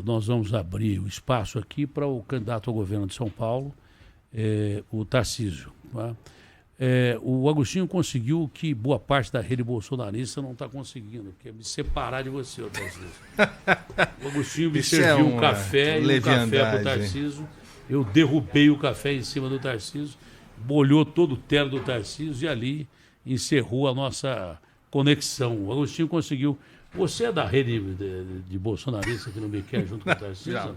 Nós vamos abrir o espaço aqui para o candidato ao governo de São Paulo, o Tarcísio. Tá? O Agostinho conseguiu o que boa parte da rede bolsonarista não está conseguindo, que é me separar de você, Tarcísio. O Agostinho me serviu um café e um café para o Tarcísio. Eu derrubei o café em cima do Tarcísio, molhou todo o terno do Tarcísio e ali encerrou a nossa conexão. O Agostinho conseguiu. Você é da rede de bolsonarista que não me quer junto com o Tarcísio? Não?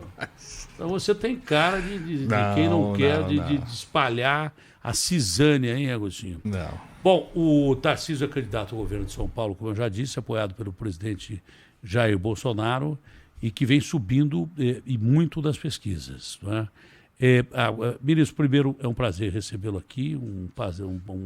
Então você tem cara de quem não quer de espalhar a cisânia, hein, Agostinho? Não. Bom, o Tarcísio é candidato ao governo de São Paulo, como eu já disse, apoiado pelo presidente Jair Bolsonaro e que vem subindo e muito das pesquisas. Não é? Ministro, primeiro é um prazer recebê-lo aqui, um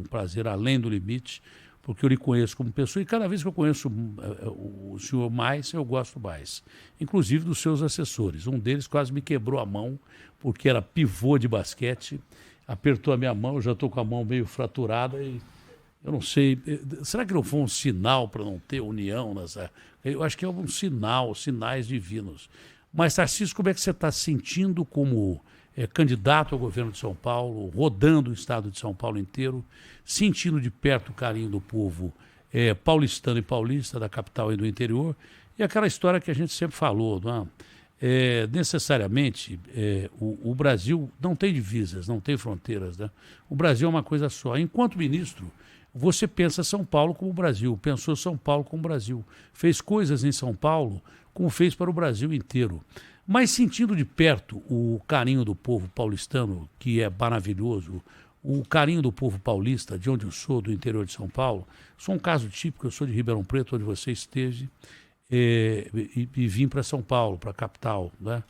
prazer além do limite, porque eu lhe conheço como pessoa e cada vez que eu conheço o senhor mais, eu gosto mais. Inclusive dos seus assessores. Um deles quase me quebrou a mão, porque era pivô de basquete, apertou a minha mão, eu já estou com a mão meio fraturada e eu não sei, será que não foi um sinal para não ter união? Eu acho que é um sinal, sinais divinos. Mas, Tarcísio, como é que você está se sentindo como candidato ao governo de São Paulo, rodando o estado de São Paulo inteiro, sentindo de perto o carinho do povo paulistano e paulista, da capital e do interior, e aquela história que a gente sempre falou, não é? Necessariamente, o Brasil não tem divisas, não tem fronteiras, né? O Brasil é uma coisa só. Enquanto ministro, você pensa São Paulo como Brasil, pensou São Paulo como Brasil, fez coisas em São Paulo como fez para o Brasil inteiro. Mas sentindo de perto o carinho do povo paulistano, que é maravilhoso, o carinho do povo paulista, de onde eu sou, do interior de São Paulo, sou um caso típico, eu sou de Ribeirão Preto, onde você esteve, e vim para São Paulo, para a capital. Né?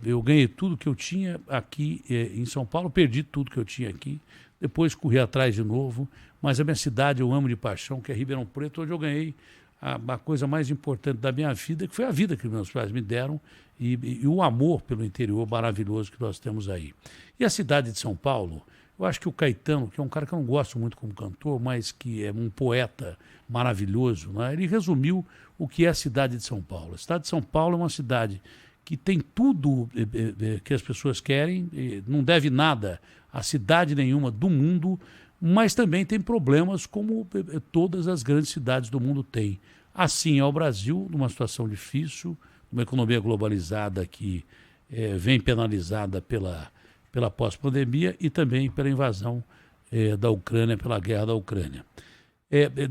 Eu ganhei tudo que eu tinha aqui em São Paulo, perdi tudo que eu tinha aqui, depois corri atrás de novo, mas a minha cidade eu amo de paixão, que é Ribeirão Preto, onde eu ganhei a coisa mais importante da minha vida, que foi a vida que meus pais me deram e o amor pelo interior maravilhoso que nós temos aí. E a cidade de São Paulo, eu acho que o Caetano, que é um cara que eu não gosto muito como cantor, mas que é um poeta maravilhoso, né? Ele resumiu o que é a cidade de São Paulo. A cidade de São Paulo é uma cidade que tem tudo que as pessoas querem, não deve nada a cidade nenhuma do mundo, mas também tem problemas como todas as grandes cidades do mundo têm. Assim é o Brasil, numa situação difícil, uma economia globalizada que vem penalizada pela pós-pandemia e também pela invasão da Ucrânia, pela guerra da Ucrânia.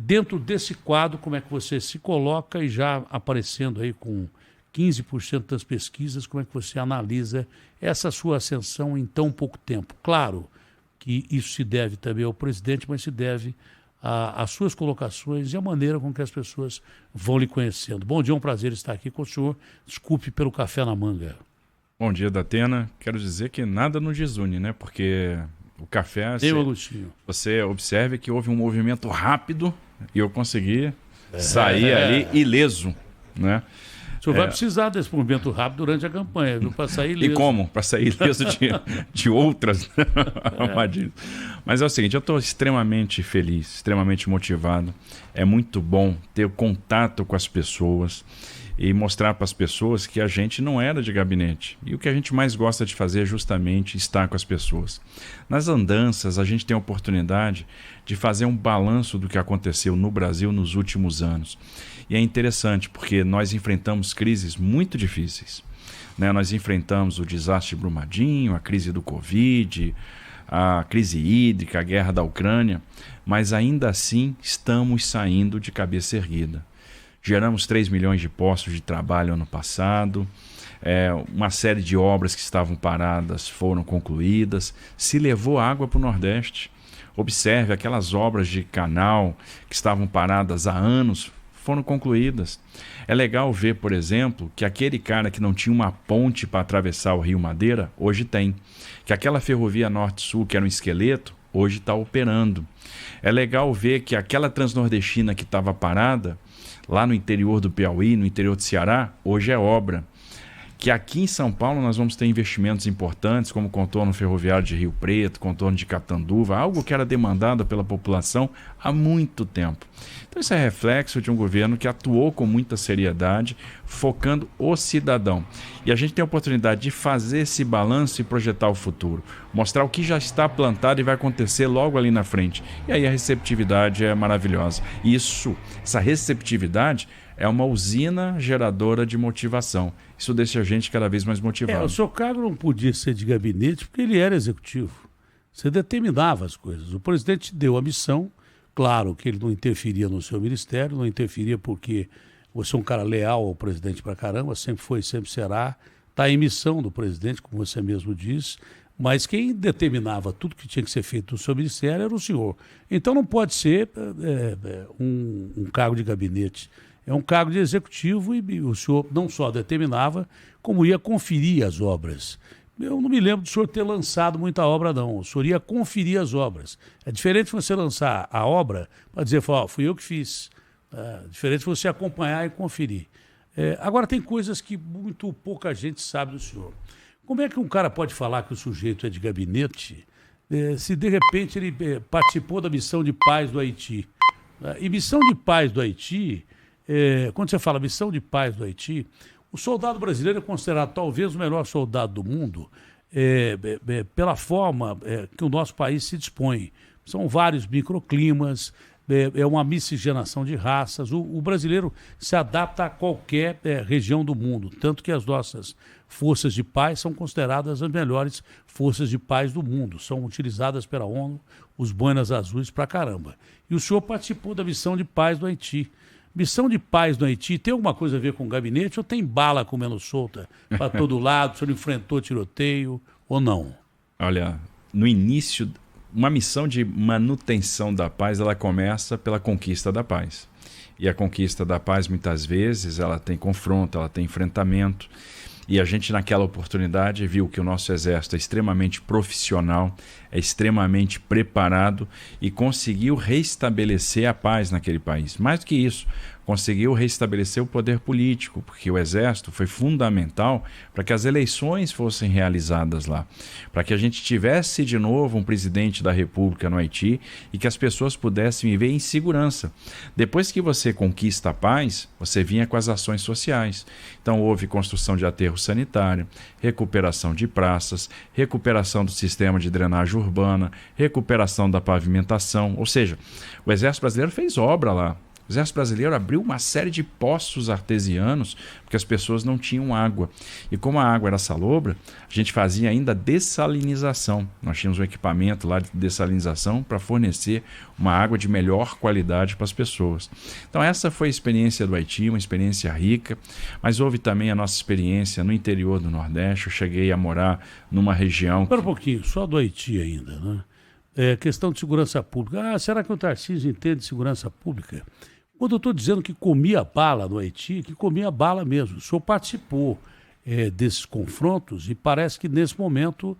Dentro desse quadro, como é que você se coloca e já aparecendo aí com 15% das pesquisas, como é que você analisa essa sua ascensão em tão pouco tempo? Claro que isso se deve também ao presidente, mas se deve às suas colocações e à maneira com que as pessoas vão lhe conhecendo. Bom dia, é um prazer estar aqui com o senhor. Desculpe pelo café na manga. Bom dia, Datena. Quero dizer que nada nos desune, né? Porque o café... Você observe que houve um movimento rápido e eu consegui sair ali ileso, né? O senhor vai precisar desse movimento rápido durante a campanha, viu? Para sair ileso. E como? Para sair ileso de outras armadilhas. Mas é o seguinte, eu estou extremamente feliz, extremamente motivado. É muito bom ter contato com as pessoas e mostrar para as pessoas que a gente não era de gabinete. E o que a gente mais gosta de fazer é justamente estar com as pessoas. Nas andanças, a gente tem a oportunidade de fazer um balanço do que aconteceu no Brasil nos últimos anos. E é interessante porque nós enfrentamos crises muito difíceis. Né? Nós enfrentamos o desastre de Brumadinho, a crise do Covid, a crise hídrica, a guerra da Ucrânia, mas ainda assim estamos saindo de cabeça erguida. Geramos 3 milhões de postos de trabalho ano passado, uma série de obras que estavam paradas foram concluídas, se levou água para o Nordeste. Observe aquelas obras de canal que estavam paradas há anos, foram concluídas. É legal ver, por exemplo, que aquele cara que não tinha uma ponte para atravessar o Rio Madeira, hoje tem. Que aquela ferrovia Norte-Sul, que era um esqueleto, hoje está operando. É legal ver que aquela transnordestina que estava parada, lá no interior do Piauí, no interior do Ceará, hoje é obra. que aqui em São Paulo nós vamos ter investimentos importantes, como o contorno ferroviário de Rio Preto, contorno de Catanduva, algo que era demandado pela população há muito tempo. Então isso é reflexo de um governo que atuou com muita seriedade, focando o cidadão. E a gente tem a oportunidade de fazer esse balanço e projetar o futuro, mostrar o que já está plantado e vai acontecer logo ali na frente. E aí a receptividade é maravilhosa. Essa receptividade é uma usina geradora de motivação. Isso deixa a gente cada vez mais motivado. O seu cargo não podia ser de gabinete porque ele era executivo. Você determinava as coisas. O presidente deu a missão, claro que ele não interferia no seu ministério, não interferia porque você é um cara leal ao presidente pra caramba, sempre foi, sempre será. Está em missão do presidente, como você mesmo diz, mas quem determinava tudo que tinha que ser feito no seu ministério era o senhor. Então não pode ser um cargo de gabinete. É um cargo de executivo e o senhor não só determinava, como ia conferir as obras. Eu não me lembro do senhor ter lançado muita obra, não. O senhor ia conferir as obras. É diferente você lançar a obra para dizer, fui eu que fiz. É diferente você acompanhar e conferir. Agora, tem coisas que muito pouca gente sabe do senhor. Como é que um cara pode falar que o sujeito é de gabinete se, de repente, ele participou da missão de paz do Haiti? E missão de paz do Haiti... quando você fala missão de paz do Haiti, o soldado brasileiro é considerado talvez o melhor soldado do mundo pela forma que o nosso país se dispõe. São vários microclimas, é uma miscigenação de raças. O brasileiro se adapta a qualquer região do mundo, tanto que as nossas forças de paz são consideradas as melhores forças de paz do mundo. São utilizadas pela ONU, os boinas azuis pra caramba. E o senhor participou da missão de paz do Haiti. Missão de paz no Haiti tem alguma coisa a ver com o gabinete ou tem bala comendo solta para todo lado? O senhor enfrentou tiroteio ou não? Olha, no início, uma missão de manutenção da paz, ela começa pela conquista da paz. E a conquista da paz, muitas vezes, ela tem confronto, ela tem enfrentamento. E a gente, naquela oportunidade, viu que o nosso exército é extremamente profissional, é extremamente preparado e conseguiu restabelecer a paz naquele país. Mais do que isso, conseguiu restabelecer o poder político, porque o exército foi fundamental para que as eleições fossem realizadas lá, para que a gente tivesse de novo um presidente da República no Haiti e que as pessoas pudessem viver em segurança. Depois que você conquista a paz, você vinha com as ações sociais. Então houve construção de aterro sanitário, recuperação de praças, recuperação do sistema de drenagem urbana, recuperação da pavimentação, ou seja, o Exército Brasileiro fez obra lá. O Exército Brasileiro abriu uma série de poços artesianos porque as pessoas não tinham água. E como a água era salobra, a gente fazia ainda dessalinização. Nós tínhamos um equipamento lá de dessalinização para fornecer uma água de melhor qualidade para as pessoas. Então essa foi a experiência do Haiti, uma experiência rica, mas houve também a nossa experiência no interior do Nordeste. Eu cheguei a morar numa região... Espera um pouquinho, só do Haiti ainda, né? Questão de segurança pública. Será que o Tarcísio entende de segurança pública? Quando eu estou dizendo que comia bala no Haiti, que comia bala mesmo. O senhor participou desses confrontos e parece que nesse momento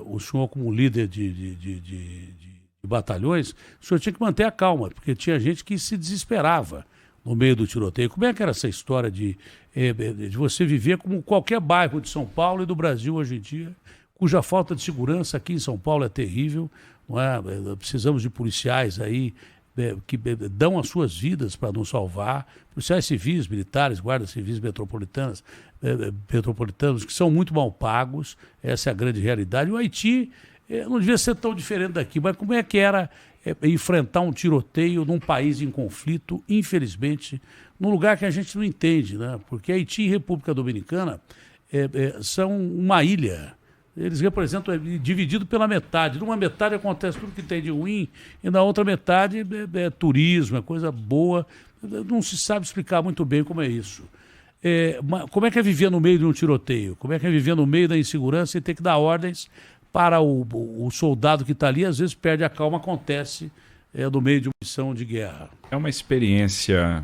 o senhor, como líder de batalhões, o senhor tinha que manter a calma, porque tinha gente que se desesperava no meio do tiroteio. Como é que era essa história de você viver como qualquer bairro de São Paulo e do Brasil hoje em dia, cuja falta de segurança aqui em São Paulo é terrível, não é? Precisamos de policiais aí que dão as suas vidas para nos salvar, policiais civis, militares, guardas civis metropolitanos, que são muito mal pagos, essa é a grande realidade. O Haiti não devia ser tão diferente daqui, mas como é que era enfrentar um tiroteio num país em conflito, infelizmente, num lugar que a gente não entende, né? Porque Haiti e República Dominicana são uma ilha. Eles representam, dividido pela metade. Numa metade acontece tudo que tem de ruim e na outra metade é turismo, é coisa boa. Não se sabe explicar muito bem como é isso. Como é que é viver no meio de um tiroteio? Como é que é viver no meio da insegurança e ter que dar ordens para o soldado que está ali? Às vezes perde a calma, acontece no meio de uma missão de guerra. É uma experiência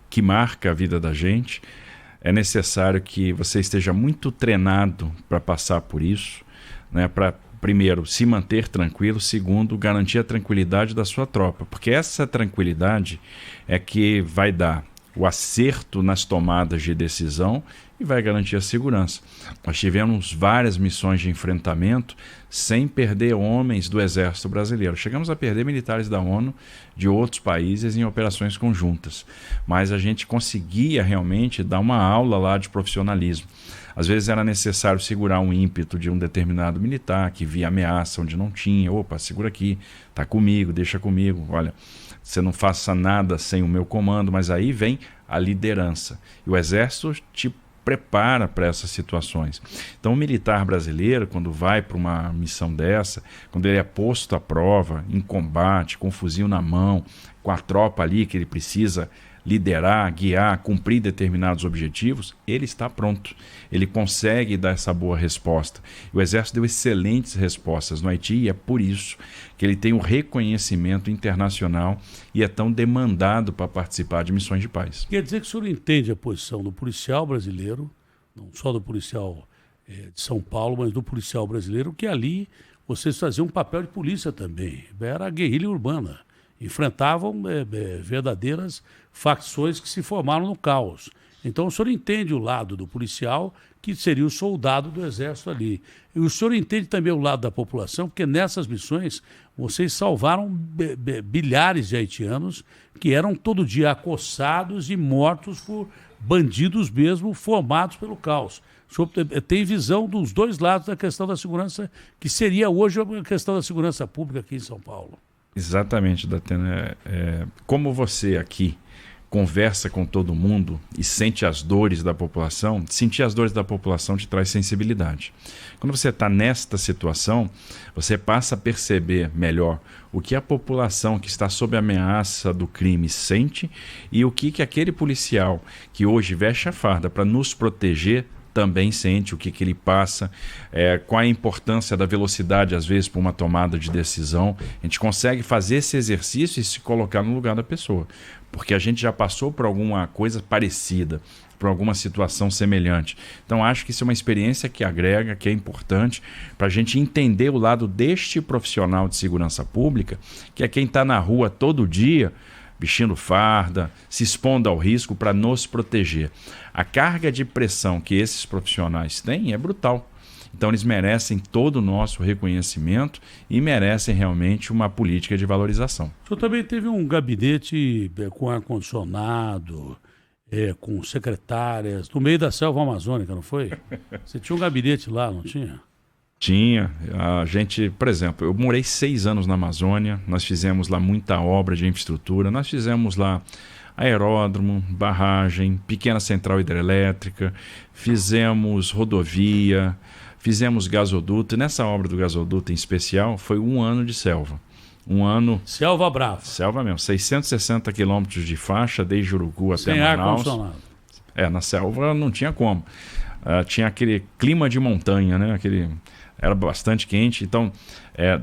que marca a vida da gente. É necessário que você esteja muito treinado para passar por isso, né? Para, primeiro, se manter tranquilo, segundo, garantir a tranquilidade da sua tropa, porque essa tranquilidade é que vai dar o acerto nas tomadas de decisão e vai garantir a segurança. Nós tivemos várias missões de enfrentamento sem perder homens do Exército Brasileiro. Chegamos a perder militares da ONU de outros países em operações conjuntas, mas a gente conseguia realmente dar uma aula lá de profissionalismo. Às vezes era necessário segurar um ímpeto de um determinado militar que via ameaça onde não tinha. Opa, segura aqui, tá comigo, deixa comigo. Olha, você não faça nada sem o meu comando, mas aí vem a liderança. E o Exército te prepara para essas situações. Então o militar brasileiro, quando vai para uma missão dessa, quando ele é posto à prova, em combate, com o fuzil na mão, com a tropa ali que ele precisa liderar, guiar, cumprir determinados objetivos, ele está pronto. Ele consegue dar essa boa resposta. O Exército deu excelentes respostas no Haiti e é por isso que ele tem o reconhecimento internacional e é tão demandado para participar de missões de paz. Quer dizer que o senhor entende a posição do policial brasileiro, não só do policial de São Paulo, mas do policial brasileiro, que ali vocês faziam um papel de polícia também. Era a guerrilha urbana. Enfrentavam verdadeiras facções que se formaram no caos. Então o senhor entende o lado do policial, que seria o soldado do Exército ali. E o senhor entende também o lado da população, porque nessas missões vocês salvaram bilhares de haitianos que eram todo dia acossados e mortos por bandidos mesmo formados pelo caos. O senhor tem visão dos dois lados da questão da segurança, que seria hoje a questão da segurança pública aqui em São Paulo. Exatamente, Datena. Como você aqui conversa com todo mundo e sente as dores da população, sentir as dores da população te traz sensibilidade. Quando você está nesta situação, você passa a perceber melhor o que a população que está sob ameaça do crime sente e o que aquele policial que hoje veste a farda para nos proteger também sente, o que ele passa, qual a importância da velocidade, às vezes, para uma tomada de decisão. A gente consegue fazer esse exercício e se colocar no lugar da pessoa, porque a gente já passou por alguma coisa parecida, por alguma situação semelhante. Então, acho que isso é uma experiência que agrega, que é importante para a gente entender o lado deste profissional de segurança pública, que é quem está na rua todo dia, vestindo farda, se expondo ao risco para nos proteger. A carga de pressão que esses profissionais têm é brutal. Então eles merecem todo o nosso reconhecimento e merecem realmente uma política de valorização. O senhor também teve um gabinete com ar-condicionado, com secretárias, no meio da selva amazônica, não foi? Você tinha um gabinete lá, não tinha? Tinha. A gente, por exemplo, eu morei 6 anos na Amazônia, nós fizemos lá muita obra de infraestrutura, nós fizemos lá aeródromo, barragem, pequena central hidrelétrica, fizemos rodovia, fizemos gasoduto, e nessa obra do gasoduto em especial foi 1 ano de selva. 1 ano... Selva brava. Selva mesmo, 660 quilômetros de faixa, desde Urugu até Sem Manaus. ar-condicionado. Na selva não tinha como. Tinha aquele clima de montanha, né? Era bastante quente, então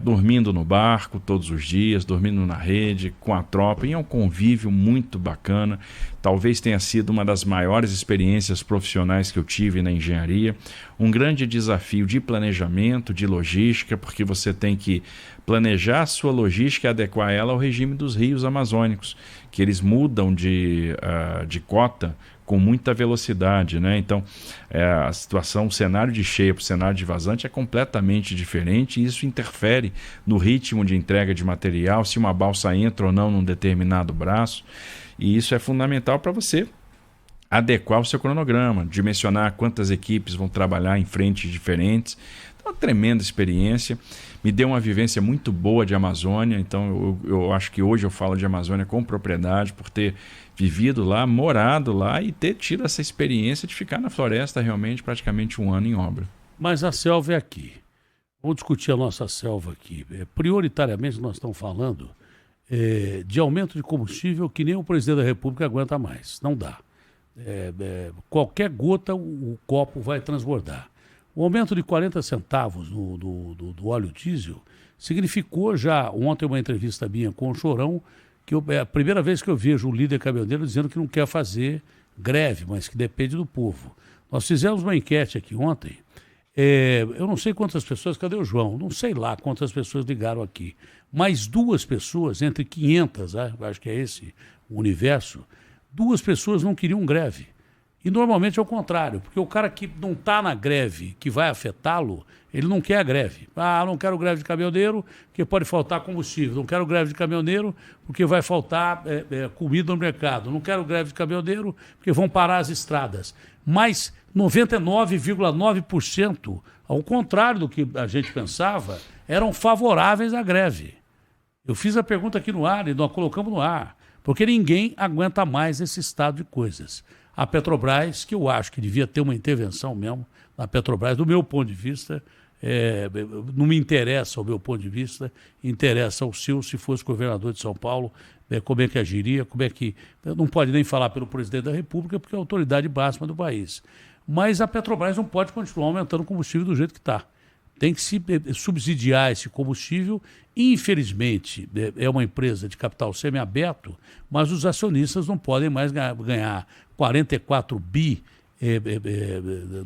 dormindo no barco todos os dias, dormindo na rede, com a tropa, e é um convívio muito bacana. Talvez tenha sido uma das maiores experiências profissionais que eu tive na engenharia. Um grande desafio de planejamento, de logística, porque você tem que planejar a sua logística e adequar ela ao regime dos rios amazônicos, que eles mudam de cota com muita velocidade, né? Então, a situação, o cenário de cheia para o cenário de vazante é completamente diferente e isso interfere no ritmo de entrega de material, se uma balsa entra ou não num determinado braço, e isso é fundamental para você adequar o seu cronograma, dimensionar quantas equipes vão trabalhar em frentes diferentes. Então, uma tremenda experiência. Me deu uma vivência muito boa de Amazônia, então eu acho que hoje eu falo de Amazônia com propriedade, por ter vivido lá, morado lá e ter tido essa experiência de ficar na floresta realmente praticamente 1 ano em obra. Mas a selva é aqui. Vamos discutir a nossa selva aqui. Prioritariamente nós estamos falando de aumento de combustível que nem o presidente da República aguenta mais. Não dá. Qualquer gota o copo vai transbordar. O aumento de 40 centavos do óleo diesel significou já, ontem uma entrevista minha com o Chorão, que é a primeira vez que eu vejo o líder caminhoneiro dizendo que não quer fazer greve, mas que depende do povo. Nós fizemos uma enquete aqui ontem, eu não sei quantas pessoas, cadê o João? Não sei lá quantas pessoas ligaram aqui, mas 2 pessoas, entre 500, acho que é esse o universo, 2 pessoas não queriam greve. E normalmente é o contrário, porque o cara que não está na greve, que vai afetá-lo, ele não quer a greve. Ah, não quero greve de caminhoneiro, porque pode faltar combustível. Não quero greve de caminhoneiro, porque vai faltar comida no mercado. Não quero greve de caminhoneiro, porque vão parar as estradas. Mas 99,9%, ao contrário do que a gente pensava, eram favoráveis à greve. Eu fiz a pergunta aqui no ar e nós colocamos no ar, porque ninguém aguenta mais esse estado de coisas. A Petrobras, que eu acho que devia ter uma intervenção mesmo na Petrobras, do meu ponto de vista, não me interessa o meu ponto de vista, interessa ao seu, se fosse governador de São Paulo, como é que agiria, como é que... Não pode nem falar pelo presidente da República, porque é a autoridade máxima do país. Mas a Petrobras não pode continuar aumentando o combustível do jeito que está. Tem que se subsidiar esse combustível. Infelizmente, é uma empresa de capital semiaberto, mas os acionistas não podem mais ganhar 44 bi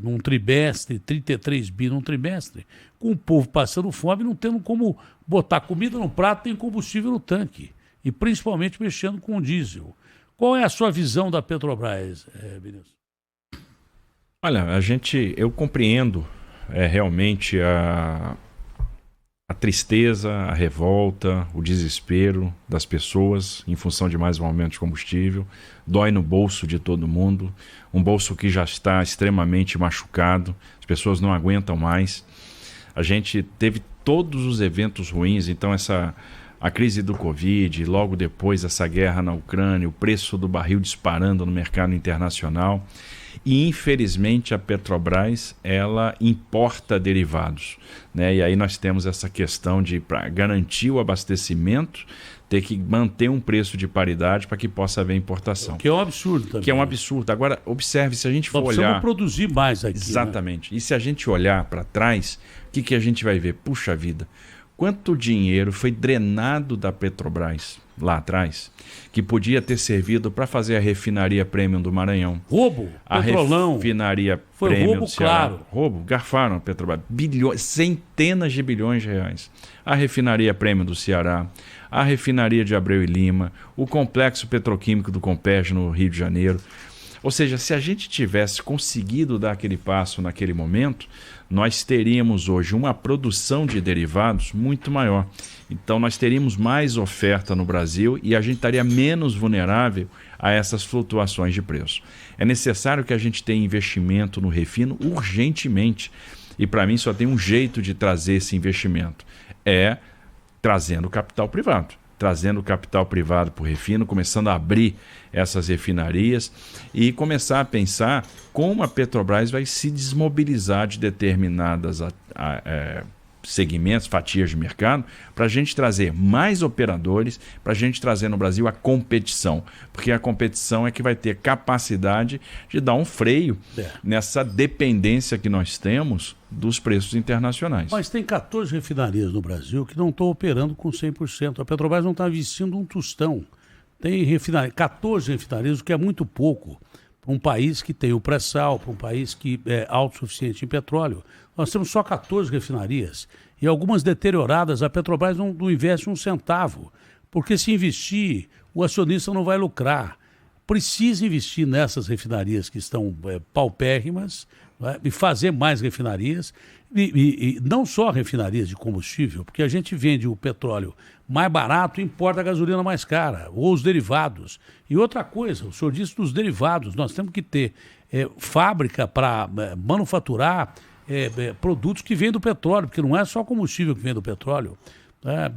num trimestre, 33 bi num trimestre, com o povo passando fome, não tendo como botar comida no prato nem combustível no tanque. E principalmente mexendo com o diesel. Qual é a sua visão da Petrobras, Vinícius? Olha, eu compreendo realmente a tristeza, a revolta, o desespero das pessoas em função de mais um aumento de combustível. Dói no bolso de todo mundo, um bolso que já está extremamente machucado, as pessoas não aguentam mais. A gente teve todos os eventos ruins, então a crise do Covid, logo depois essa guerra na Ucrânia, o preço do barril disparando no mercado internacional. E, infelizmente, a Petrobras, ela importa derivados, né? E aí nós temos essa questão de, para garantir o abastecimento, ter que manter um preço de paridade para que possa haver importação. Que é um absurdo também. Que é um absurdo. Agora, observe, se a gente for olhar... Precisamos produzir mais aqui. Exatamente. Né? E se a gente olhar para trás, o que a gente vai ver? Puxa vida, quanto dinheiro foi drenado da Petrobras lá atrás, que podia ter servido para fazer a refinaria Premium do Maranhão. Roubo, a petrolão. Refinaria foi Premium roubo, do Ceará. claro. Roubo, garfaram a Petrobras. Centenas de bilhões de reais. A refinaria Premium do Ceará, a refinaria de Abreu e Lima, o complexo petroquímico do Compeg no Rio de Janeiro. Ou seja, se a gente tivesse conseguido dar aquele passo naquele momento, nós teríamos hoje uma produção de derivados muito maior. Então nós teríamos mais oferta no Brasil e a gente estaria menos vulnerável a essas flutuações de preço. É necessário que a gente tenha investimento no refino urgentemente. E para mim só tem um jeito de trazer esse investimento. É trazendo capital privado. Trazendo capital privado para o refino, começando a abrir essas refinarias e começar a pensar como a Petrobras vai se desmobilizar de determinadas segmentos, fatias de mercado, para a gente trazer mais operadores, para a gente trazer no Brasil a competição. Porque a competição é que vai ter capacidade de dar um freio nessa dependência que nós temos dos preços internacionais. Mas tem 14 refinarias no Brasil que não estão operando com 100%. A Petrobras não está investindo um tostão. Tem 14 refinarias, o que é muito pouco para um país que tem o pré-sal, para um país que é autossuficiente em petróleo. Nós temos só 14 refinarias e algumas deterioradas. A Petrobras não investe um centavo, porque se investir, o acionista não vai lucrar. Precisa investir nessas refinarias que estão paupérrimas, e fazer mais refinarias, e não só refinarias de combustível, porque a gente vende o petróleo mais barato e importa a gasolina mais cara, ou os derivados. E outra coisa, o senhor disse dos derivados, nós temos que ter fábrica para manufaturar produtos que vêm do petróleo, porque não é só combustível que vem do petróleo.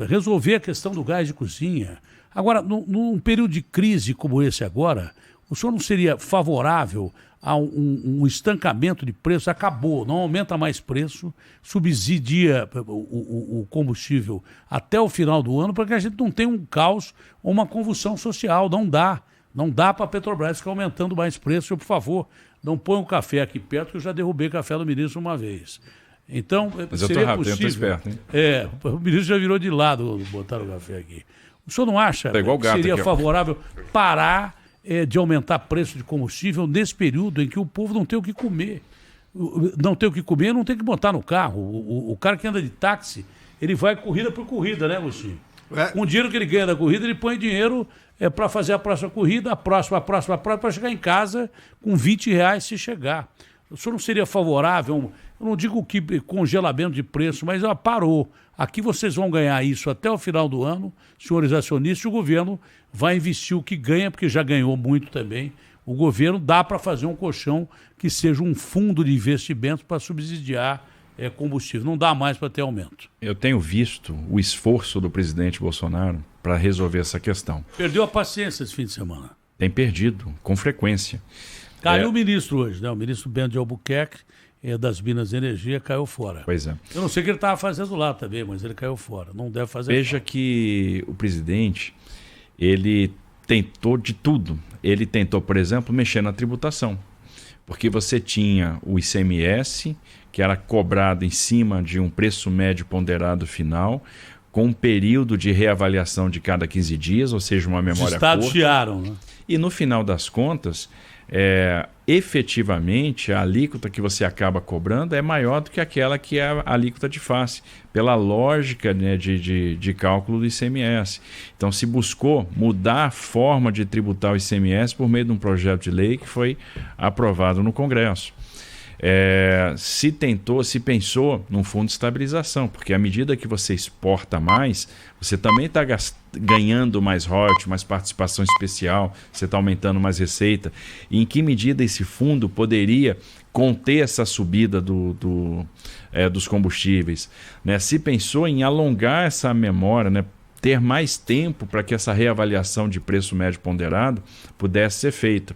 Resolver a questão do gás de cozinha. Agora, num período de crise como esse agora, o senhor não seria favorável a um estancamento de preço? Acabou, não aumenta mais preço, subsidia o combustível até o final do ano, para que a gente não tenha um caos ou uma convulsão social. Não dá. Não dá para a Petrobras ficar aumentando mais preço. Por favor, não põe um café aqui perto, que eu já derrubei café do ministro uma vez. Então, mas eu seria tô rápido, possível. Eu tô esperto, hein? O ministro já virou de lado botar o café aqui. O senhor não acha que seria aqui, favorável parar de aumentar preço de combustível nesse período em que o povo não tem o que comer? Não tem o que comer, não tem o que botar no carro. O cara que anda de táxi, ele vai corrida por corrida, né, Agostinho? Com o dinheiro que ele ganha da corrida, ele põe dinheiro para fazer a próxima corrida, a próxima, para chegar em casa com R$20 se chegar. O senhor não seria favorável, eu não digo que congelamento de preço, mas parou. Aqui vocês vão ganhar isso até o final do ano, senhores acionistas, e o governo vai investir o que ganha, porque já ganhou muito também. O governo dá para fazer um colchão que seja um fundo de investimentos para subsidiar combustível. Não dá mais para ter aumento. Eu tenho visto o esforço do presidente Bolsonaro para resolver essa questão. Perdeu a paciência esse fim de semana. Tem perdido, com frequência. Caiu o ministro hoje, né? O ministro Bento de Albuquerque, das Minas e Energia, caiu fora. Pois é. Eu não sei o que ele estava fazendo lá também, mas ele caiu fora. Não deve fazer. Veja que o presidente, ele tentou de tudo. Ele tentou, por exemplo, mexer na tributação. Porque você tinha o ICMS, que era cobrado em cima de um preço médio ponderado final, com um período de reavaliação de cada 15 dias, ou seja, uma memória curta. Os estados chiaram, né? E no final das contas, efetivamente, a alíquota que você acaba cobrando é maior do que aquela que é a alíquota de face, pela lógica, né, de cálculo do ICMS. Então, se buscou mudar a forma de tributar o ICMS por meio de um projeto de lei que foi aprovado no Congresso. Se pensou num fundo de estabilização, porque à medida que você exporta mais, você também está ganhando mais royalties, mais participação especial, você está aumentando mais receita. E em que medida esse fundo poderia conter essa subida dos combustíveis? Né? Se pensou em alongar essa memória, né? Ter mais tempo para que essa reavaliação de preço médio ponderado pudesse ser feita.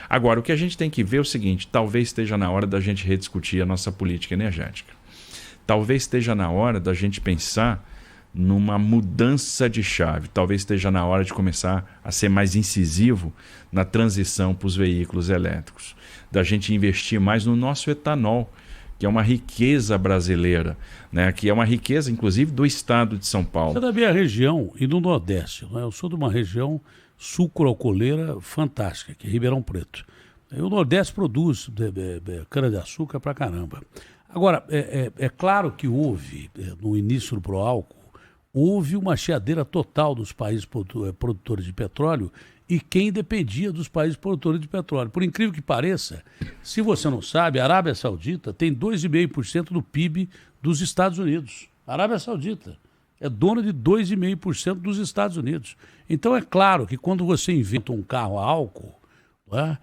Agora, o que a gente tem que ver é o seguinte: talvez esteja na hora da gente rediscutir a nossa política energética. Talvez esteja na hora da gente pensar numa mudança de chave. Talvez esteja na hora de começar a ser mais incisivo na transição para os veículos elétricos. Da gente investir mais no nosso etanol, que é uma riqueza brasileira, né? Que é uma riqueza, inclusive, do estado de São Paulo. Você é da minha região e do Nordeste. Né? Eu sou de uma região sucroalcooleira fantástica, que é Ribeirão Preto. E o Nordeste produz cana-de-açúcar pra caramba. Agora, é claro que houve, no início do Proálcool, houve uma chiadeira total dos países produtores de petróleo e quem dependia dos países produtores de petróleo. Por incrível que pareça, se você não sabe, a Arábia Saudita tem 2,5% do PIB dos Estados Unidos. A Arábia Saudita é dona de 2,5% dos Estados Unidos. Então é claro que quando você inventa um carro a álcool, né,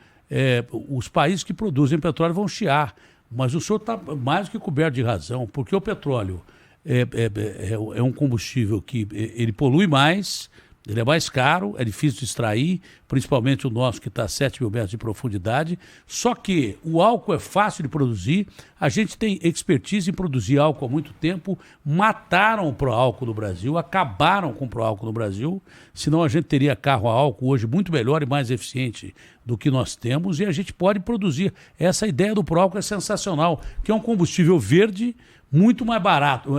os países que produzem petróleo vão chiar. Mas o senhor está mais do que coberto de razão, porque o petróleo é um combustível que ele polui mais, ele é mais caro, é difícil de extrair, principalmente o nosso que está a 7 mil metros de profundidade. Só que o álcool é fácil de produzir, a gente tem expertise em produzir álcool há muito tempo, mataram o Proálcool no Brasil, acabaram com o Proálcool no Brasil, senão a gente teria carro a álcool hoje muito melhor e mais eficiente do que nós temos, e a gente pode produzir. Essa ideia do Proálcool é sensacional, que é um combustível verde muito mais barato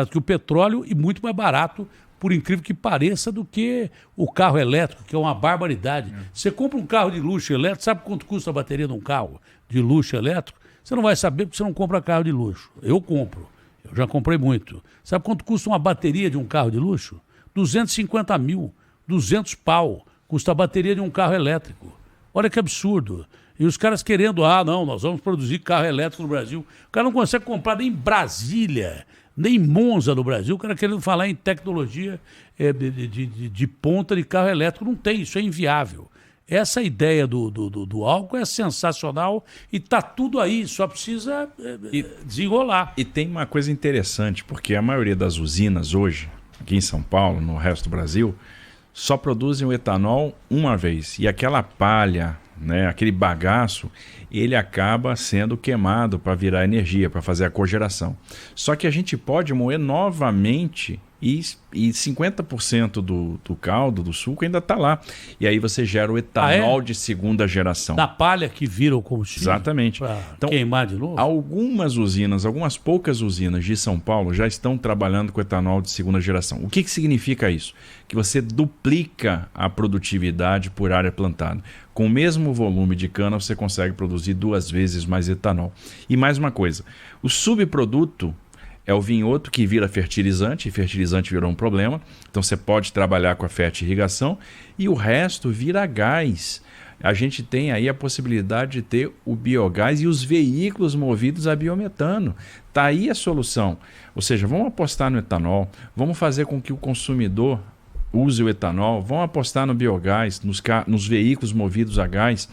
que o petróleo e muito mais barato, por incrível que pareça, do que o carro elétrico, que é uma barbaridade. Você compra um carro de luxo elétrico, sabe quanto custa a bateria de um carro de luxo elétrico? Você não vai saber porque você não compra carro de luxo. Eu compro, eu já comprei muito. Sabe quanto custa uma bateria de um carro de luxo? 250 mil, 200 pau, custa a bateria de um carro elétrico. Olha que absurdo. E os caras querendo, não, nós vamos produzir carro elétrico no Brasil. O cara não consegue comprar nem em Brasília, nem em Monza no Brasil. O cara querendo falar em tecnologia de ponta de carro elétrico. Não tem, isso é inviável. Essa ideia do álcool é sensacional e está tudo aí, só precisa desenrolar. E tem uma coisa interessante, porque a maioria das usinas hoje, aqui em São Paulo, no resto do Brasil, só produzem o etanol uma vez. E aquela palha, né, aquele bagaço, ele acaba sendo queimado para virar energia, para fazer a cogeração. Só que a gente pode moer novamente e 50% do caldo, do suco, ainda está lá. E aí você gera o etanol de segunda geração. Da palha que vira o combustível? Exatamente. Então, queimar de novo? Algumas poucas usinas de São Paulo já estão trabalhando com etanol de segunda geração. O que significa isso? Que você duplica a produtividade por área plantada. Com o mesmo volume de cana, você consegue produzir 2 vezes mais etanol. E mais uma coisa, o subproduto é o vinhoto que vira fertilizante, e fertilizante virou um problema. Então você pode trabalhar com a fertirrigação e o resto vira gás. A gente tem aí a possibilidade de ter o biogás e os veículos movidos a biometano. Está aí a solução. Ou seja, vamos apostar no etanol, vamos fazer com que o consumidor use o etanol, vamos apostar no biogás, nos veículos movidos a gás.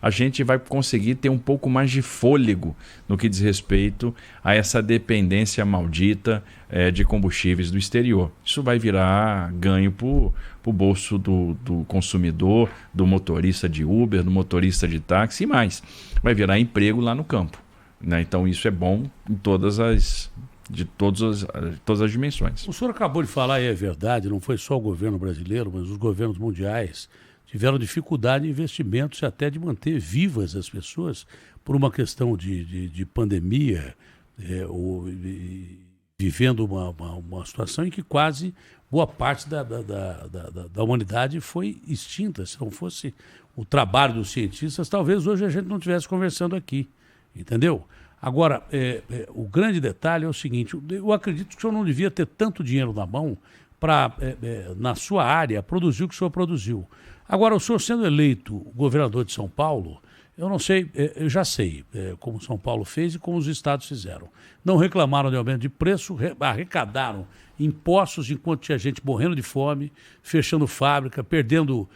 A gente vai conseguir ter um pouco mais de fôlego no que diz respeito a essa dependência maldita de combustíveis do exterior. Isso vai virar ganho para o bolso do consumidor, do motorista de Uber, do motorista de táxi e mais. Vai virar emprego lá no campo, né? Então isso é bom em todas as dimensões. O senhor acabou de falar, e é verdade, não foi só o governo brasileiro, mas os governos mundiais tiveram dificuldade em investimentos e até de manter vivas as pessoas por uma questão de pandemia, vivendo uma situação em que quase boa parte da humanidade foi extinta. Se não fosse o trabalho dos cientistas, talvez hoje a gente não estivesse conversando aqui, entendeu? Agora, o grande detalhe é o seguinte, eu acredito que o senhor não devia ter tanto dinheiro na mão para, na sua área, produzir o que o senhor produziu. Agora, o senhor sendo eleito governador de São Paulo, eu não sei, eu já sei como São Paulo fez e como os estados fizeram. Não reclamaram de aumento de preço, arrecadaram impostos enquanto tinha gente morrendo de fome, fechando fábrica, perdendo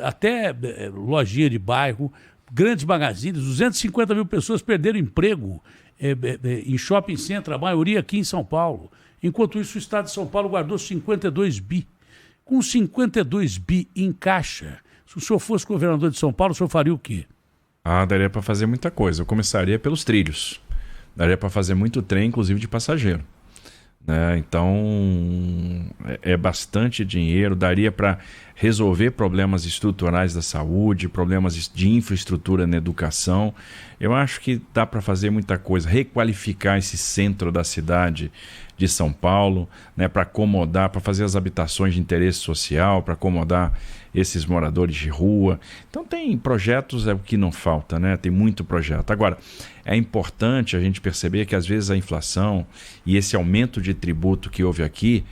até lojinha de bairro, grandes magazines, 250 mil pessoas perderam emprego em shopping center, a maioria aqui em São Paulo. Enquanto isso, o estado de São Paulo guardou 52 bi. Com 52 bi em caixa, se o senhor fosse governador de São Paulo, o senhor faria o quê? Daria para fazer muita coisa. Eu começaria pelos trilhos. Daria para fazer muito trem, inclusive de passageiro. Então, é bastante dinheiro. Daria para resolver problemas estruturais da saúde, problemas de infraestrutura na educação. Eu acho que dá para fazer muita coisa. Requalificar esse centro da cidade de São Paulo, para acomodar, para fazer as habitações de interesse social, para acomodar esses moradores de rua. Então tem projetos, é o que não falta, tem muito projeto. Agora, é importante a gente perceber que às vezes a inflação e esse aumento de tributo que houve aqui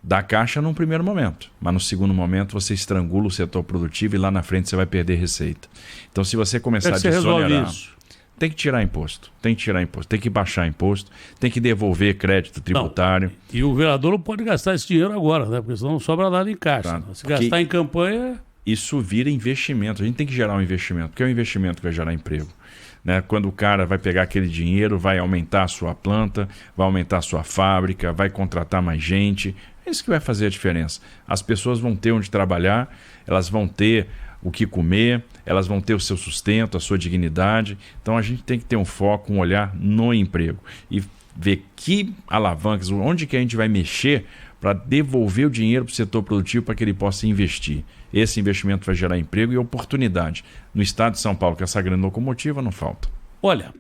dá caixa num primeiro momento, mas no segundo momento você estrangula o setor produtivo e lá na frente você vai perder receita. Então se você começar a desonerar... Tem que tirar imposto, tem que baixar imposto, tem que devolver crédito tributário. Não, e o vereador não pode gastar esse dinheiro agora, porque senão não sobra nada em caixa. Tá. Se gastar em campanha... Isso vira investimento, a gente tem que gerar um investimento, porque é um investimento que vai gerar emprego. Quando o cara vai pegar aquele dinheiro, vai aumentar a sua planta, vai aumentar a sua fábrica, vai contratar mais gente, é isso que vai fazer a diferença. As pessoas vão ter onde trabalhar, elas vão ter o que comer, elas vão ter o seu sustento, a sua dignidade. Então a gente tem que ter um foco, um olhar no emprego e ver que alavancas, onde que a gente vai mexer para devolver o dinheiro para o setor produtivo para que ele possa investir. Esse investimento vai gerar emprego e oportunidade. No estado de São Paulo, que essa grande locomotiva não falta. Olha,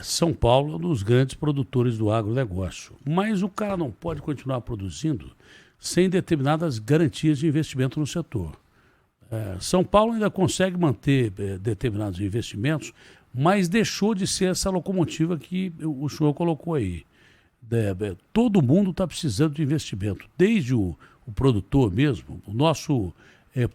São Paulo é um dos grandes produtores do agronegócio, mas o cara não pode continuar produzindo sem determinadas garantias de investimento no setor. São Paulo ainda consegue manter determinados investimentos, mas deixou de ser essa locomotiva que o senhor colocou aí. Todo mundo está precisando de investimento, desde o produtor mesmo. O nosso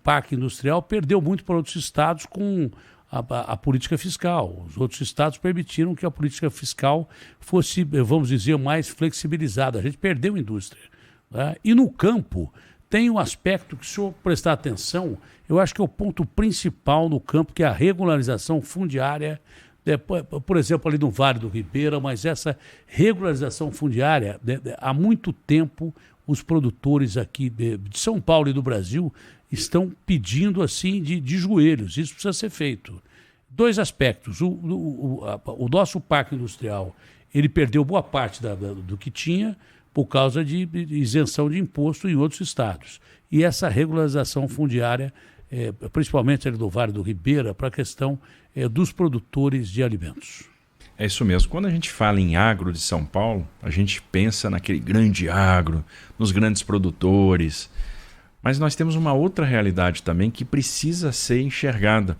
parque industrial perdeu muito para outros estados com a política fiscal. Os outros estados permitiram que a política fiscal fosse, vamos dizer, mais flexibilizada. A gente perdeu a indústria. E no campo tem um aspecto que, se o senhor prestar atenção, eu acho que é o ponto principal no campo, que é a regularização fundiária, por exemplo, ali no Vale do Ribeira, mas essa regularização fundiária, há muito tempo os produtores aqui de São Paulo e do Brasil estão pedindo assim de joelhos. Isso precisa ser feito. Dois aspectos. O nosso parque industrial, ele perdeu boa parte do que tinha por causa de isenção de imposto em outros estados. E essa regularização fundiária, principalmente ali do Vale do Ribeira, para a questão dos produtores de alimentos. É isso mesmo. Quando a gente fala em agro de São Paulo, a gente pensa naquele grande agro, nos grandes produtores. Mas nós temos uma outra realidade também que precisa ser enxergada,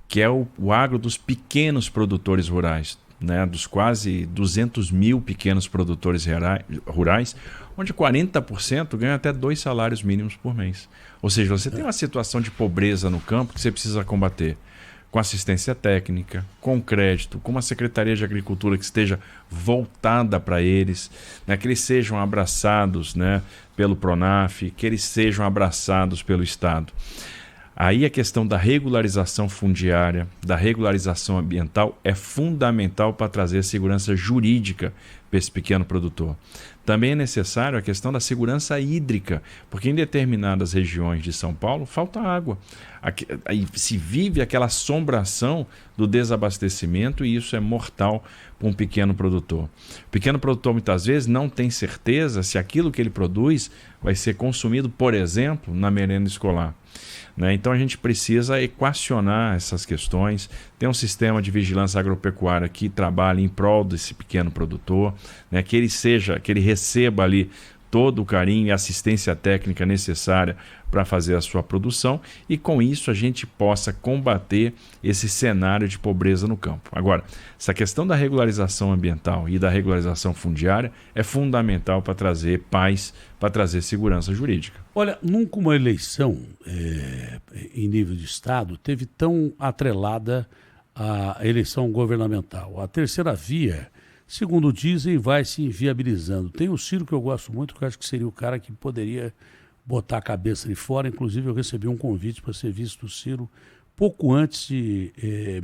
que é o agro dos pequenos produtores rurais, né, dos quase 200 mil pequenos produtores rurais, onde 40% ganham até 2 salários mínimos por mês. Ou seja, você tem uma situação de pobreza no campo que você precisa combater com assistência técnica, com crédito, com uma Secretaria de Agricultura que esteja voltada para eles, né, que eles sejam abraçados, né, pelo Pronaf, que eles sejam abraçados pelo Estado. Aí a questão da regularização fundiária, da regularização ambiental é fundamental para trazer segurança jurídica para esse pequeno produtor. Também é necessário a questão da segurança hídrica, porque em determinadas regiões de São Paulo falta água. Aí se vive aquela assombração do desabastecimento e isso é mortal para um pequeno produtor. O pequeno produtor muitas vezes não tem certeza se aquilo que ele produz vai ser consumido, por exemplo, na merenda escolar. Então a gente precisa equacionar essas questões, ter um sistema de vigilância agropecuária que trabalhe em prol desse pequeno produtor, que ele receba ali todo o carinho e assistência técnica necessária para fazer a sua produção e com isso a gente possa combater esse cenário de pobreza no campo. Agora, essa questão da regularização ambiental e da regularização fundiária é fundamental para trazer paz, para trazer segurança jurídica. Olha, nunca uma eleição em nível de Estado teve tão atrelada à eleição governamental. A terceira via, segundo dizem, vai se inviabilizando. Tem o Ciro, que eu gosto muito, que eu acho que seria o cara que poderia botar a cabeça de fora. Inclusive, eu recebi um convite para ser visto do Ciro pouco antes de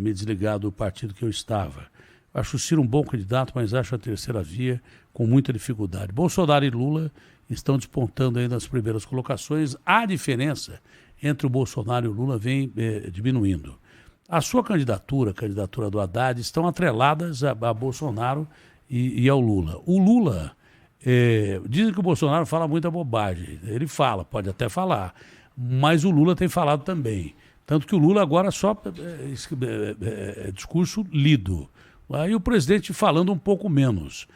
me desligar do partido que eu estava. Acho o Ciro um bom candidato, mas acho a terceira via com muita dificuldade. Bolsonaro e Lula estão despontando aí nas primeiras colocações. A diferença entre o Bolsonaro e o Lula vem diminuindo. A sua candidatura, a candidatura do Haddad, estão atreladas a Bolsonaro e ao Lula. O Lula, dizem que o Bolsonaro fala muita bobagem. Ele fala, pode até falar, mas o Lula tem falado também. Tanto que o Lula agora só é discurso lido. Aí o presidente falando um pouco menos.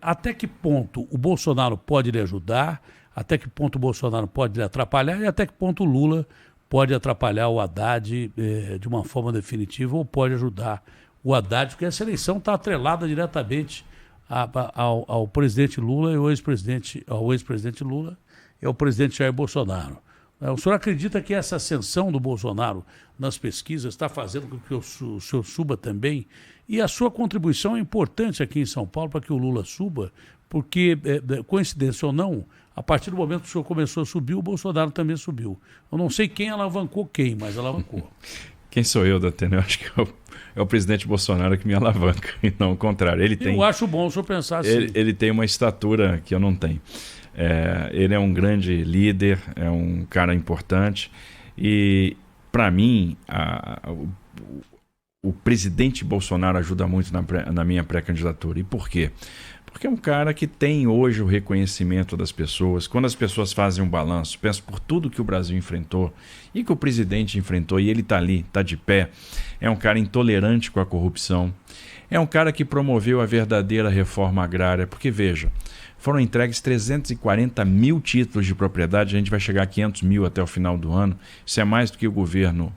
Até que ponto o Bolsonaro pode lhe ajudar, até que ponto o Bolsonaro pode lhe atrapalhar e até que ponto o Lula pode atrapalhar o Haddad de uma forma definitiva ou pode ajudar o Haddad, porque essa eleição está atrelada diretamente ao presidente Lula e ao ex-presidente Lula e ao presidente Jair Bolsonaro. O senhor acredita que essa ascensão do Bolsonaro nas pesquisas está fazendo com que o senhor suba também? E a sua contribuição é importante aqui em São Paulo para que o Lula suba, porque, coincidência ou não, a partir do momento que o senhor começou a subir, o Bolsonaro também subiu. Eu não sei quem alavancou quem, mas alavancou. Quem sou eu, Datena? Eu acho que é o presidente Bolsonaro que me alavanca, e não o contrário. Eu acho bom o senhor pensar assim. Ele tem uma estatura que eu não tenho. Ele é um grande líder, é um cara importante e, para mim, o presidente Bolsonaro ajuda muito na minha pré-candidatura. E por quê? Porque é um cara que tem hoje o reconhecimento das pessoas. Quando as pessoas fazem um balanço, pensam por tudo que o Brasil enfrentou e que o presidente enfrentou, e ele está ali, está de pé. É um cara intolerante com a corrupção. É um cara que promoveu a verdadeira reforma agrária. Porque, veja, foram entregues 340 mil títulos de propriedade, a gente vai chegar a 500 mil até o final do ano. Isso é mais do que o governo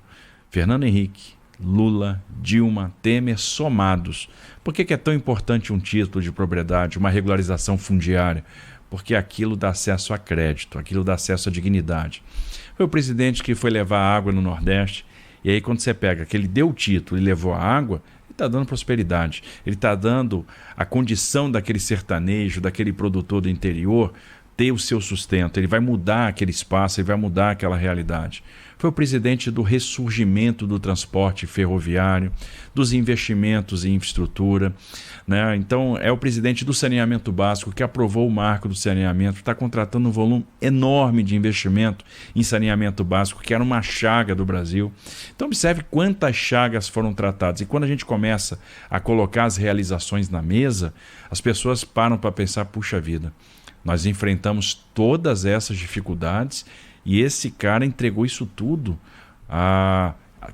Fernando Henrique, Lula, Dilma, Temer somados. Por que é tão importante um título de propriedade, uma regularização fundiária? Porque aquilo dá acesso a crédito, aquilo dá acesso à dignidade. Foi o presidente que foi levar água no Nordeste, e aí quando você pega que ele deu o título e levou a água, ele está dando prosperidade, ele está dando a condição daquele sertanejo, daquele produtor do interior, ter o seu sustento, ele vai mudar aquele espaço, ele vai mudar aquela realidade. Foi o presidente do ressurgimento do transporte ferroviário, dos investimentos em infraestrutura, né? Então é o presidente do saneamento básico que aprovou o marco do saneamento, está contratando um volume enorme de investimento em saneamento básico, que era uma chaga do Brasil. Então observe quantas chagas foram tratadas. E quando a gente começa a colocar as realizações na mesa, as pessoas param para pensar, puxa vida, nós enfrentamos todas essas dificuldades e esse cara entregou isso tudo.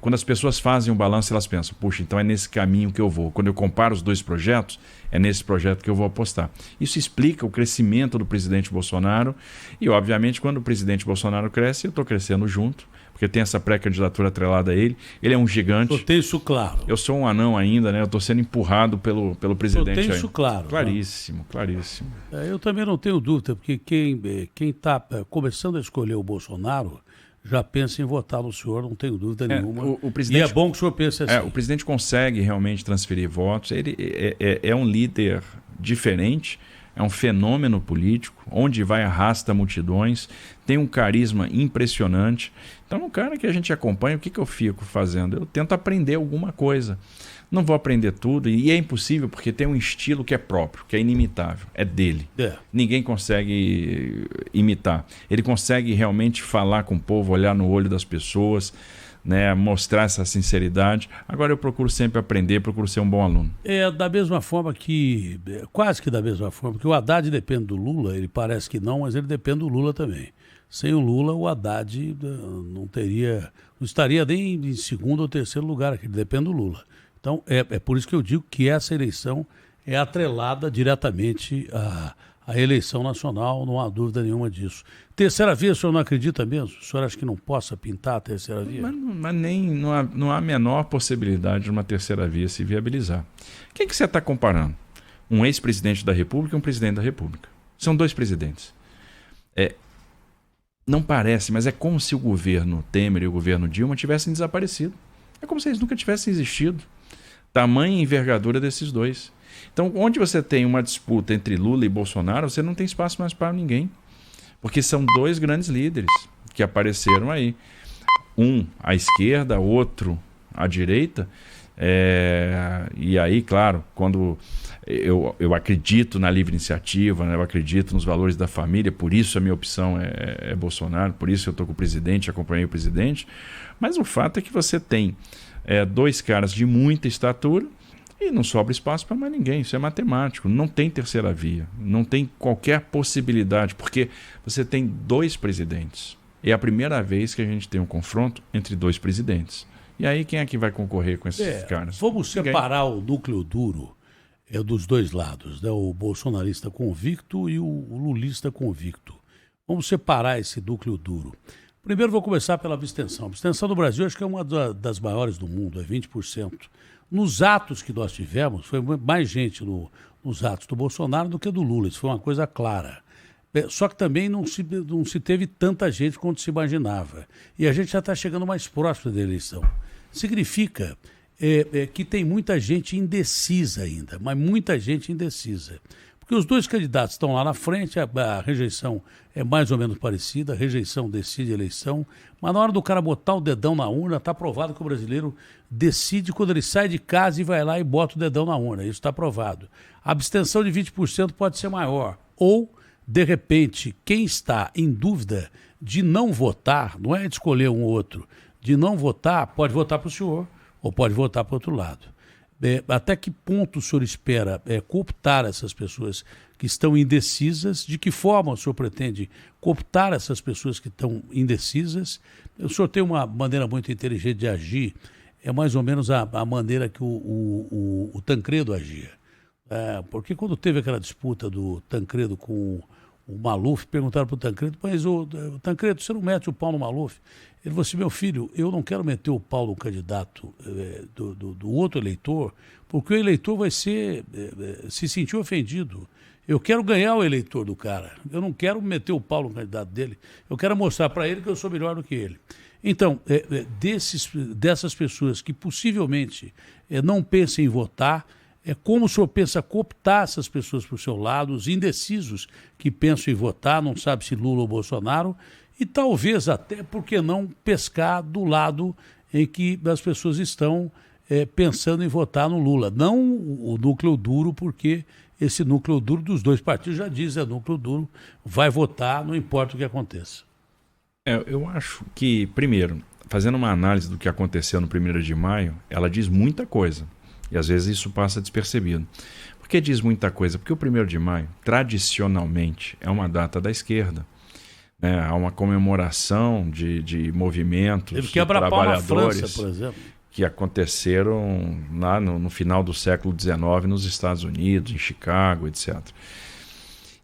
Quando as pessoas fazem um balanço, elas pensam, puxa, então é nesse caminho que eu vou. Quando eu comparo os dois projetos, é nesse projeto que eu vou apostar. Isso explica o crescimento do presidente Bolsonaro e, obviamente, quando o presidente Bolsonaro cresce, eu estou crescendo junto, porque tem essa pré-candidatura atrelada a ele. Ele é um gigante. Eu tenho isso claro. Eu sou um anão ainda, né? Eu estou sendo empurrado pelo presidente. Eu tenho isso claro. Claríssimo, claríssimo. Eu também não tenho dúvida, porque quem está começando a escolher o Bolsonaro já pensa em votar no senhor, não tenho dúvida nenhuma. O presidente, e é bom que o senhor pense assim. O presidente consegue realmente transferir votos. Ele é um líder diferente, é um fenômeno político, onde vai arrasta multidões, tem um carisma impressionante. Então, um cara que a gente acompanha, o que eu fico fazendo? Eu tento aprender alguma coisa. Não vou aprender tudo, e é impossível, porque tem um estilo que é próprio, que é inimitável, é dele. Ninguém consegue imitar. Ele consegue realmente falar com o povo, olhar no olho das pessoas, né, mostrar essa sinceridade. Agora eu procuro sempre aprender, procuro ser um bom aluno. Da mesma forma que, quase que da mesma forma, que o Haddad depende do Lula, ele parece que não, mas ele depende do Lula também. Sem o Lula, o Haddad não estaria nem em segundo ou terceiro lugar, ele depende do Lula. Então, é por isso que eu digo que essa eleição é atrelada diretamente à eleição nacional, não há dúvida nenhuma disso. Terceira via, o senhor não acredita mesmo? O senhor acha que não possa pintar a terceira via? Mas não há a menor possibilidade de uma terceira via se viabilizar. Quem que você está comparando? Um ex-presidente da República e um presidente da República. São dois presidentes. Não parece, mas é como se o governo Temer e o governo Dilma tivessem desaparecido. É como se eles nunca tivessem existido. Tamanha envergadura desses dois. Então, onde você tem uma disputa entre Lula e Bolsonaro, você não tem espaço mais para ninguém. Porque são dois grandes líderes que apareceram aí. Um à esquerda, outro à direita. E aí, claro, quando eu acredito na livre iniciativa, né, eu acredito nos valores da família, por isso a minha opção é Bolsonaro, por isso eu estou com o presidente, acompanhei o presidente. Mas o fato é que você tem dois caras de muita estatura e não sobra espaço para mais ninguém. Isso é matemático. Não tem terceira via. Não tem qualquer possibilidade, porque você tem dois presidentes. É a primeira vez que a gente tem um confronto entre dois presidentes. E aí quem é que vai concorrer com esses caras? Vamos separar o núcleo duro dos dois lados, né? O bolsonarista convicto e o lulista convicto. Vamos separar esse núcleo duro. Primeiro vou começar pela abstenção. A abstenção do Brasil acho que é uma das maiores do mundo, é 20%. Nos atos que nós tivemos, foi mais gente nos atos do Bolsonaro do que do Lula. Isso foi uma coisa clara. Só que também não se teve tanta gente quanto se imaginava. E a gente já está chegando mais próximo da eleição. Significa que tem muita gente indecisa ainda, mas muita gente indecisa. Porque os dois candidatos estão lá na frente, a rejeição é mais ou menos parecida, a rejeição decide a eleição, mas na hora do cara botar o dedão na urna, está provado que o brasileiro decide quando ele sai de casa e vai lá e bota o dedão na urna, isso está provado. A abstenção de 20% pode ser maior, ou, de repente, quem está em dúvida de não votar, não é de escolher um ou outro, de não votar, pode votar para o senhor, ou pode votar para o outro lado. Até que ponto o senhor espera cooptar essas pessoas que estão indecisas? De que forma o senhor pretende cooptar essas pessoas que estão indecisas? O senhor tem uma maneira muito inteligente de agir, é mais ou menos a maneira que o Tancredo agia. Porque quando teve aquela disputa do Tancredo com o Maluf, perguntaram para o Tancredo, mas Tancredo, você não mete o pau no Maluf? Ele falou assim, meu filho, eu não quero meter o pau no candidato do outro eleitor, porque o eleitor vai se sentir ofendido. Eu quero ganhar o eleitor do cara. Eu não quero meter o pau no candidato dele. Eu quero mostrar para ele que eu sou melhor do que ele. Então, dessas pessoas que possivelmente não pensem em votar, como o senhor pensa cooptar essas pessoas para o seu lado, os indecisos que pensam em votar, não sabe se Lula ou Bolsonaro, e talvez até, por que não, pescar do lado em que as pessoas estão pensando em votar no Lula. Não o núcleo duro, porque esse núcleo duro dos dois partidos já diz, núcleo duro, vai votar, não importa o que aconteça. Eu acho que, primeiro, fazendo uma análise do que aconteceu no 1º de maio, ela diz muita coisa. E às vezes isso passa despercebido. Por que diz muita coisa? Porque o 1º de maio, tradicionalmente, é uma data da esquerda. Há uma comemoração de movimentos de trabalhadores na França, por exemplo, que aconteceram lá no final do século XIX nos Estados Unidos, em Chicago, etc.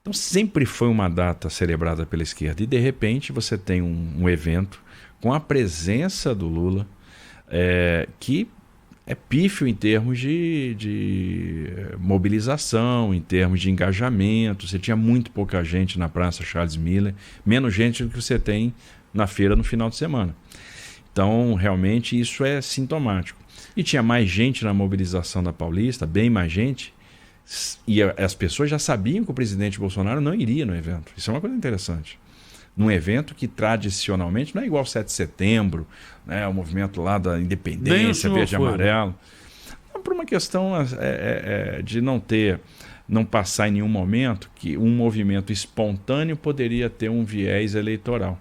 Então sempre foi uma data celebrada pela esquerda. E de repente você tem um evento com a presença do Lula, que é pífio em termos de mobilização, em termos de engajamento. Você tinha muito pouca gente na Praça Charles Miller, menos gente do que você tem na feira no final de semana. Então, realmente, isso é sintomático. E tinha mais gente na mobilização da Paulista, bem mais gente, e as pessoas já sabiam que o presidente Bolsonaro não iria no evento. Isso é uma coisa interessante. Num evento que tradicionalmente não é igual ao 7 de setembro, né, o movimento lá da independência, verde e amarelo. Por uma questão de não passar em nenhum momento que um movimento espontâneo poderia ter um viés eleitoral.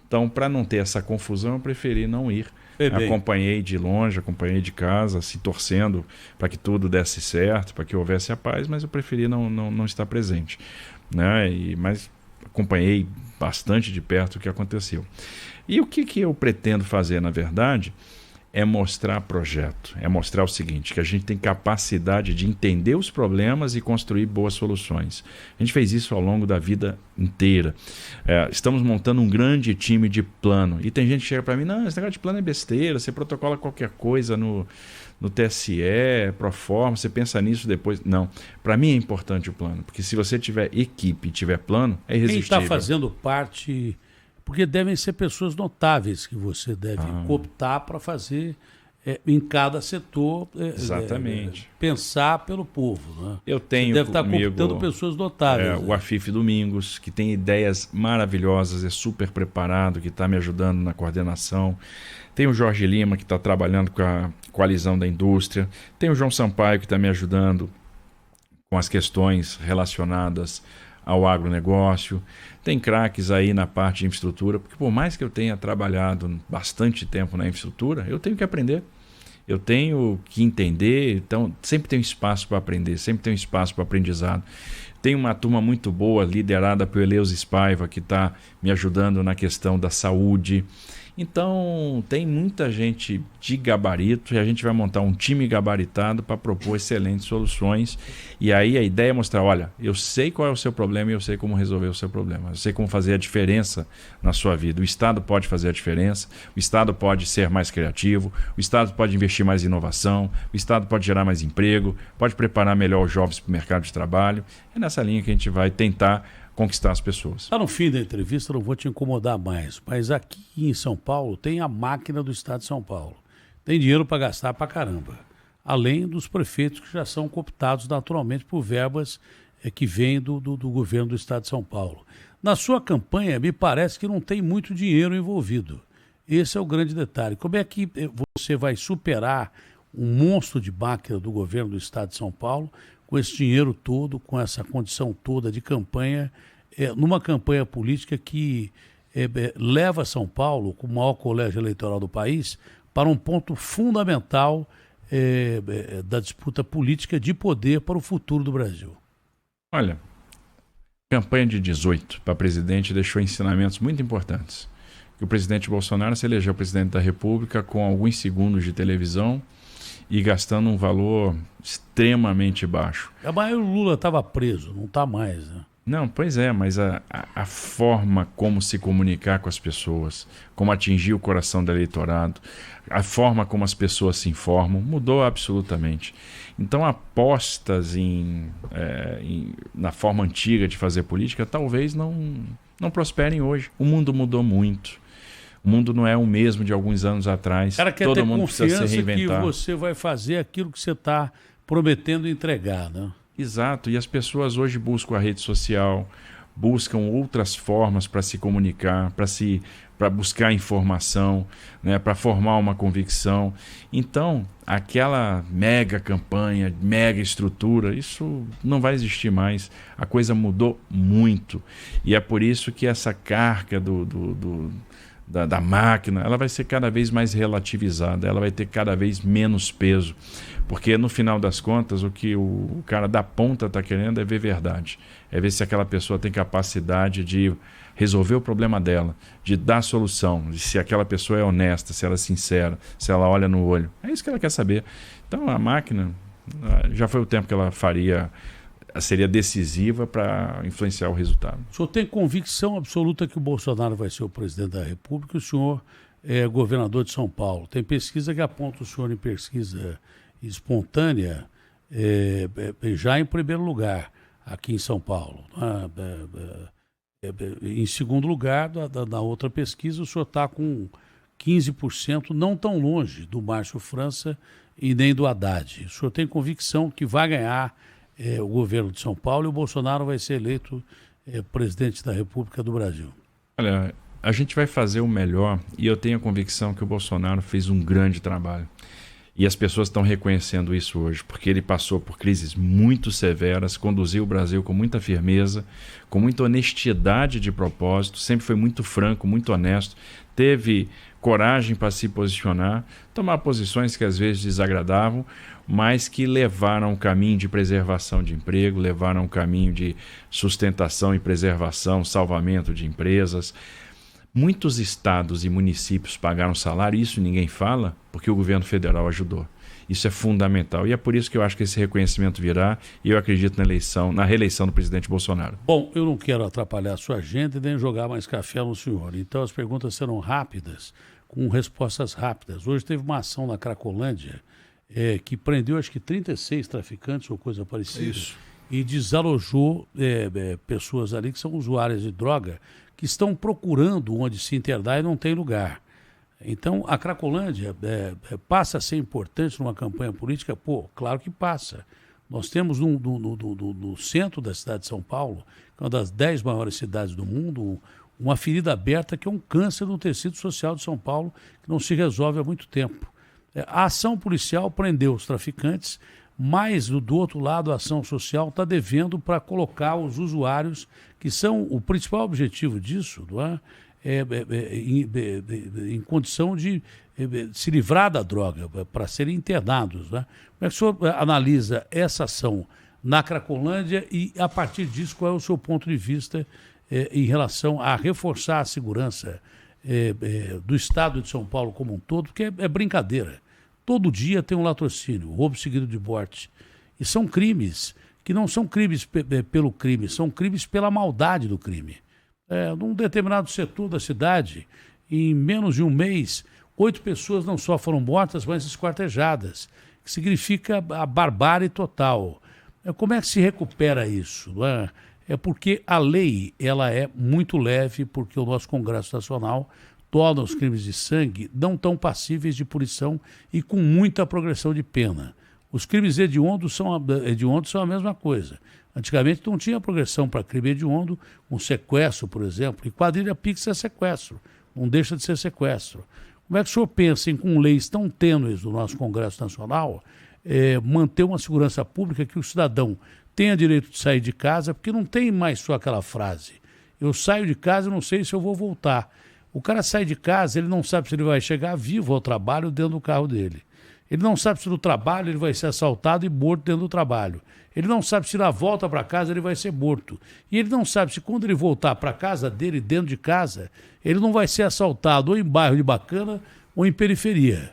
Então, para não ter essa confusão, eu preferi não ir. Acompanhei de longe, acompanhei de casa, assim, torcendo para que tudo desse certo, para que houvesse a paz, mas eu preferi não estar presente, né? Mas acompanhei bastante de perto o que aconteceu. E o que eu pretendo fazer, na verdade, é mostrar projeto, é mostrar o seguinte, que a gente tem capacidade de entender os problemas e construir boas soluções. A gente fez isso ao longo da vida inteira. Estamos montando um grande time de plano. E tem gente que chega para mim, não, esse negócio de plano é besteira, você protocola qualquer coisa no TSE, pro forma, você pensa nisso depois. Não, para mim é importante o plano, porque se você tiver equipe e tiver plano, é irresistível. Quem está fazendo parte... Porque devem ser pessoas notáveis que você deve cooptar para fazer em cada setor. Exatamente. Pensar pelo povo. Né? Eu tenho você deve estar comigo, cooptando pessoas notáveis. O Afif Domingos, que tem ideias maravilhosas, é super preparado, que está me ajudando na coordenação. Tem o Jorge Lima, que está trabalhando com a coalizão da indústria. Tem o João Sampaio, que está me ajudando com as questões relacionadas ao agronegócio. Tem craques aí na parte de infraestrutura, porque por mais que eu tenha trabalhado bastante tempo na infraestrutura, eu tenho que aprender. Eu tenho que entender, então sempre tem espaço para aprender, sempre tem espaço para aprendizado. Tem uma turma muito boa, liderada pelo Eleusis Paiva, que está me ajudando na questão da saúde. Então, tem muita gente de gabarito e a gente vai montar um time gabaritado para propor excelentes soluções. E aí a ideia é mostrar, olha, eu sei qual é o seu problema e eu sei como resolver o seu problema. Eu sei como fazer a diferença na sua vida. O Estado pode fazer a diferença, o Estado pode ser mais criativo, o Estado pode investir mais em inovação, o Estado pode gerar mais emprego, pode preparar melhor os jovens para o mercado de trabalho. É nessa linha que a gente vai tentar conquistar as pessoas. Está no fim da entrevista, não vou te incomodar mais, mas aqui em São Paulo tem a máquina do Estado de São Paulo. Tem dinheiro para gastar para caramba. Além dos prefeitos que já são cooptados naturalmente por verbas que vêm do governo do Estado de São Paulo. Na sua campanha, me parece que não tem muito dinheiro envolvido. Esse é o grande detalhe. Como é que você vai superar um monstro de máquina do governo do Estado de São Paulo com esse dinheiro todo, com essa condição toda de campanha, numa campanha política que leva São Paulo, com o maior colégio eleitoral do país, para um ponto fundamental da disputa política de poder para o futuro do Brasil? Olha, a campanha de 18 para presidente deixou ensinamentos muito importantes. Que o presidente Bolsonaro se elegeu presidente da República com alguns segundos de televisão e gastando um valor extremamente baixo. Mas o Lula estava preso, não está mais, né? Não, pois é, mas a forma como se comunicar com as pessoas, como atingir o coração do eleitorado, a forma como as pessoas se informam, mudou absolutamente. Então, apostas na forma antiga de fazer política talvez não prosperem hoje. O mundo mudou muito. O mundo não é o mesmo de alguns anos atrás. O cara quer Todo ter mundo precisa se reinventar. que você vai fazer aquilo que você está prometendo entregar, né? Exato. E as pessoas hoje buscam a rede social, buscam outras formas para se comunicar, para buscar informação, né, para formar uma convicção. Então, aquela mega campanha, mega estrutura, isso não vai existir mais. A coisa mudou muito. E é por isso que essa carga da máquina, ela vai ser cada vez mais relativizada, ela vai ter cada vez menos peso, porque no final das contas o que o cara da ponta está querendo é ver verdade, é ver se aquela pessoa tem capacidade de resolver o problema dela, de dar solução, de se aquela pessoa é honesta, se ela é sincera, se ela olha no olho, é isso que ela quer saber. Então a máquina, já foi o tempo que ela seria decisiva para influenciar o resultado. O senhor tem convicção absoluta que o Bolsonaro vai ser o presidente da República? O senhor governador de São Paulo. Tem pesquisa que aponta o senhor em pesquisa espontânea já em primeiro lugar aqui em São Paulo. Em segundo lugar, na outra pesquisa, o senhor está com 15%, não tão longe do Márcio França e nem do Haddad. O senhor tem convicção que vai ganhar o governo de São Paulo e o Bolsonaro vai ser eleito presidente da República do Brasil? Olha, a gente vai fazer o melhor e eu tenho a convicção que o Bolsonaro fez um grande trabalho. E as pessoas estão reconhecendo isso hoje, porque ele passou por crises muito severas, conduziu o Brasil com muita firmeza, com muita honestidade de propósito, sempre foi muito franco, muito honesto, teve coragem para se posicionar, tomar posições que às vezes desagradavam, mas que levaram um caminho de preservação de emprego, levaram um caminho de sustentação e preservação, salvamento de empresas. Muitos estados e municípios pagaram salário, isso ninguém fala, porque o governo federal ajudou. Isso é fundamental e é por isso que eu acho que esse reconhecimento virá e eu acredito na reeleição do presidente Bolsonaro. Bom, eu não quero atrapalhar a sua agenda e nem jogar mais café no senhor. Então as perguntas serão rápidas, com respostas rápidas. Hoje teve uma ação na Cracolândia que prendeu acho que 36 traficantes ou coisa parecida. Isso. E desalojou pessoas ali que são usuárias de droga, que estão procurando onde se internar e não tem lugar. Então, a Cracolândia passa a ser importante numa campanha política? Pô, claro que passa. Nós temos no centro da cidade de São Paulo, que é uma das 10 maiores cidades do mundo, uma ferida aberta que é um câncer no tecido social de São Paulo, que não se resolve há muito tempo. A ação policial prendeu os traficantes, mas, do outro lado, a ação social está devendo para colocar os usuários, que são o principal objetivo disso, não é? Em condição de se livrar da droga, para serem internados. Não é? Como é que o senhor analisa essa ação na Cracolândia e, a partir disso, qual é o seu ponto de vista em relação a reforçar a segurança do Estado de São Paulo como um todo, porque é brincadeira. Todo dia tem um latrocínio, roubo seguido de morte. E são crimes que não são crimes pelo crime, são crimes pela maldade do crime. Num determinado setor da cidade, em menos de um mês, 8 pessoas não só foram mortas, mas esquartejadas, que significa a barbárie total. Como é que se recupera isso? É porque a lei ela é muito leve, porque o nosso Congresso Nacional torna os crimes de sangue não tão passíveis de punição e com muita progressão de pena. Os crimes hediondos são a mesma coisa. Antigamente não tinha progressão para crime hediondo, um sequestro, por exemplo, e quadrilha Pix é sequestro, não deixa de ser sequestro. Como é que o senhor pensa em, com leis tão tênues do nosso Congresso Nacional, manter uma segurança pública que o cidadão tenha direito de sair de casa, porque não tem mais só aquela frase, eu saio de casa e não sei se eu vou voltar. O cara sai de casa, ele não sabe se ele vai chegar vivo ao trabalho dentro do carro dele. Ele não sabe se no trabalho ele vai ser assaltado e morto dentro do trabalho. Ele não sabe se na volta para casa ele vai ser morto. E ele não sabe se quando ele voltar para casa dele, dentro de casa, ele não vai ser assaltado ou em bairro de bacana ou em periferia.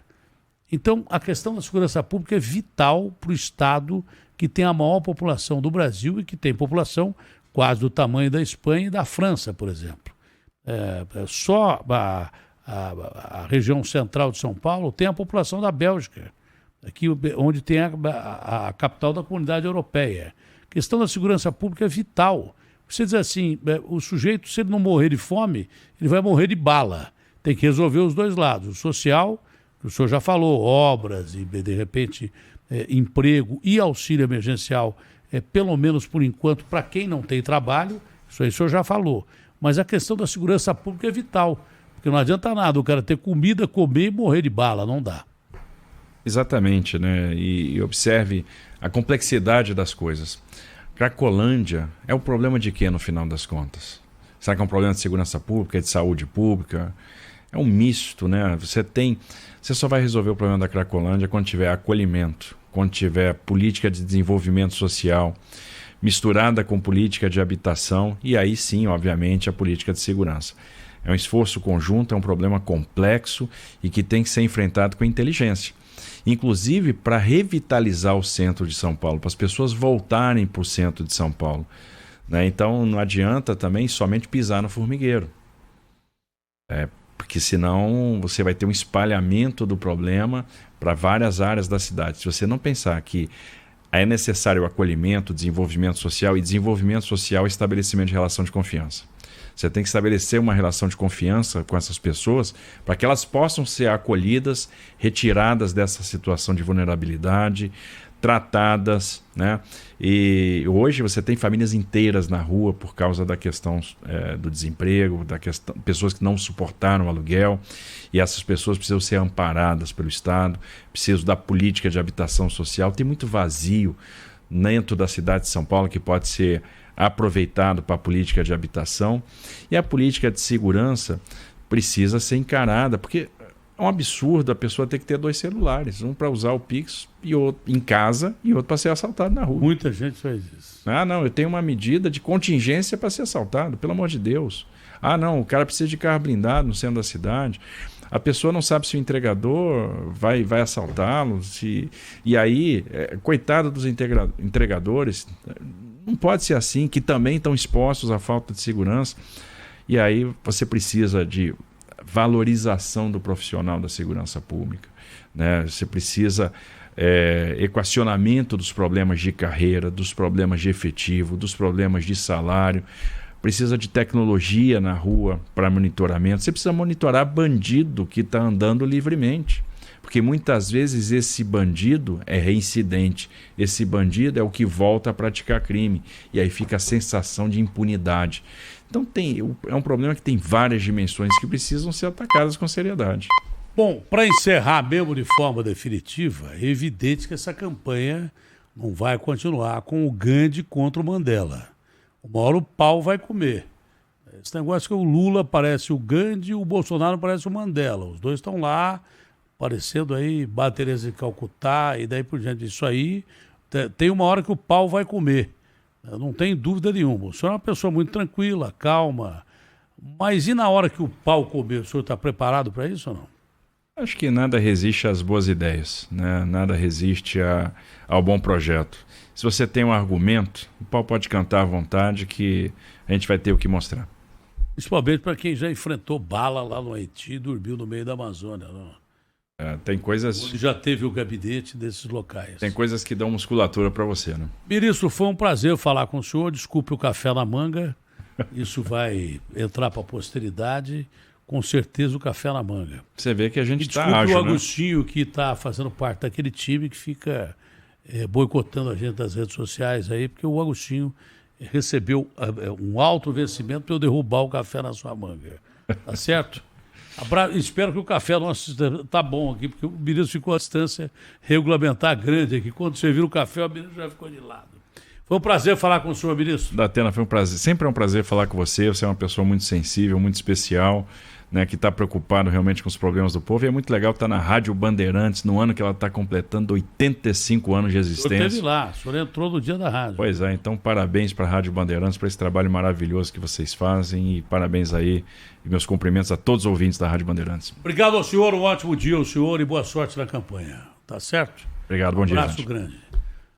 Então, a questão da segurança pública é vital para o Estado que tem a maior população do Brasil e que tem população quase do tamanho da Espanha e da França, por exemplo. Só a região central de São Paulo tem a população da Bélgica, aqui onde tem a capital da Comunidade Europeia. A questão da segurança pública é vital. Você diz assim, o sujeito, se ele não morrer de fome, ele vai morrer de bala. Tem que resolver os dois lados. O social, que o senhor já falou, obras e, de repente, emprego e auxílio emergencial, pelo menos por enquanto, para quem não tem trabalho, isso aí o senhor já falou. Mas a questão da segurança pública é vital, porque não adianta nada o cara ter comida, comer e morrer de bala, não dá. Exatamente, né? E observe a complexidade das coisas. Cracolândia é o problema de quê no final das contas? Será que é um problema de segurança pública, de saúde pública? É um misto, né? Você só vai resolver o problema da Cracolândia quando tiver acolhimento, quando tiver política de desenvolvimento social, misturada com política de habitação e aí sim, obviamente, a política de segurança. É um esforço conjunto, é um problema complexo e que tem que ser enfrentado com inteligência. Inclusive para revitalizar o centro de São Paulo, para as pessoas voltarem para o centro de São Paulo. Né? Então não adianta também somente pisar no formigueiro. Porque senão você vai ter um espalhamento do problema para várias áreas da cidade. Se você não pensar que é necessário o acolhimento, desenvolvimento social, e desenvolvimento social é estabelecimento de relação de confiança. Você tem que estabelecer uma relação de confiança com essas pessoas para que elas possam ser acolhidas, retiradas dessa situação de vulnerabilidade, tratadas, né? E hoje você tem famílias inteiras na rua por causa da questão do desemprego, pessoas que não suportaram o aluguel, e essas pessoas precisam ser amparadas pelo Estado, precisam da política de habitação social. Tem muito vazio dentro da cidade de São Paulo que pode ser aproveitado para a política de habitação, e a política de segurança precisa ser encarada, porque é um absurdo a pessoa ter que ter 2 celulares, um para usar o Pix e outro em casa e outro para ser assaltado na rua. Muita gente faz isso. Ah, não, eu tenho uma medida de contingência para ser assaltado, pelo amor de Deus. Ah, não, o cara precisa de carro blindado no centro da cidade. A pessoa não sabe se o entregador vai assaltá-lo. E aí, coitado dos entregadores, não pode ser assim, que também estão expostos à falta de segurança. E aí você precisa de valorização do profissional da segurança pública, né? Você precisa equacionamento dos problemas de carreira, dos problemas de efetivo, dos problemas de salário. Precisa de tecnologia na rua para monitoramento. Você precisa monitorar bandido que está andando livremente. Porque muitas vezes esse bandido é reincidente. Esse bandido é o que volta a praticar crime. E aí fica a sensação de impunidade. Então é um problema que tem várias dimensões que precisam ser atacadas com seriedade. Bom, para encerrar mesmo de forma definitiva, é evidente que essa campanha não vai continuar com o Gandhi contra o Mandela. Uma hora o pau vai comer. Esse negócio que o Lula parece o Gandhi e o Bolsonaro parece o Mandela. Os dois estão lá, parecendo aí baterias de Calcutá e daí por diante. Isso aí, tem uma hora que o pau vai comer. Não tem dúvida nenhuma. O senhor é uma pessoa muito tranquila, calma. Mas e na hora que o pau comer, o senhor está preparado para isso ou não? Acho que nada resiste às boas ideias, né? Nada resiste ao bom projeto. Se você tem um argumento, o pau pode cantar à vontade que a gente vai ter o que mostrar. Principalmente para quem já enfrentou bala lá no Haiti e dormiu no meio da Amazônia. Não? Tem coisas... Onde já teve o gabinete desses locais. Tem coisas que dão musculatura para você, né? Ministro, foi um prazer falar com o senhor. Desculpe o café na manga. Isso vai entrar para a posteridade. Com certeza o café na manga. Você vê que a gente está ágil, ágil, o Agostinho, né? Que está fazendo parte daquele time que fica boicotando a gente das redes sociais aí, porque o Agostinho recebeu um alto vencimento para eu derrubar o café na sua manga. Tá certo? Espero que o café nosso tá bom aqui, porque o ministro ficou à distância regulamentar grande aqui. Quando você vira o café, o ministro já ficou de lado. Foi um prazer falar com o senhor, ministro. Datena, foi um prazer. Sempre é um prazer falar com você. Você é uma pessoa muito sensível, muito especial, né, que está preocupado realmente com os problemas do povo. E é muito legal estar na Rádio Bandeirantes, no ano que ela está completando 85 anos de existência. O senhor esteve lá, o senhor entrou no dia da rádio. Pois é, então parabéns para a Rádio Bandeirantes, por esse trabalho maravilhoso que vocês fazem. E parabéns aí, e meus cumprimentos a todos os ouvintes da Rádio Bandeirantes. Obrigado ao senhor, um ótimo dia ao senhor e boa sorte na campanha. Tá certo? Obrigado, bom dia. Um abraço grande.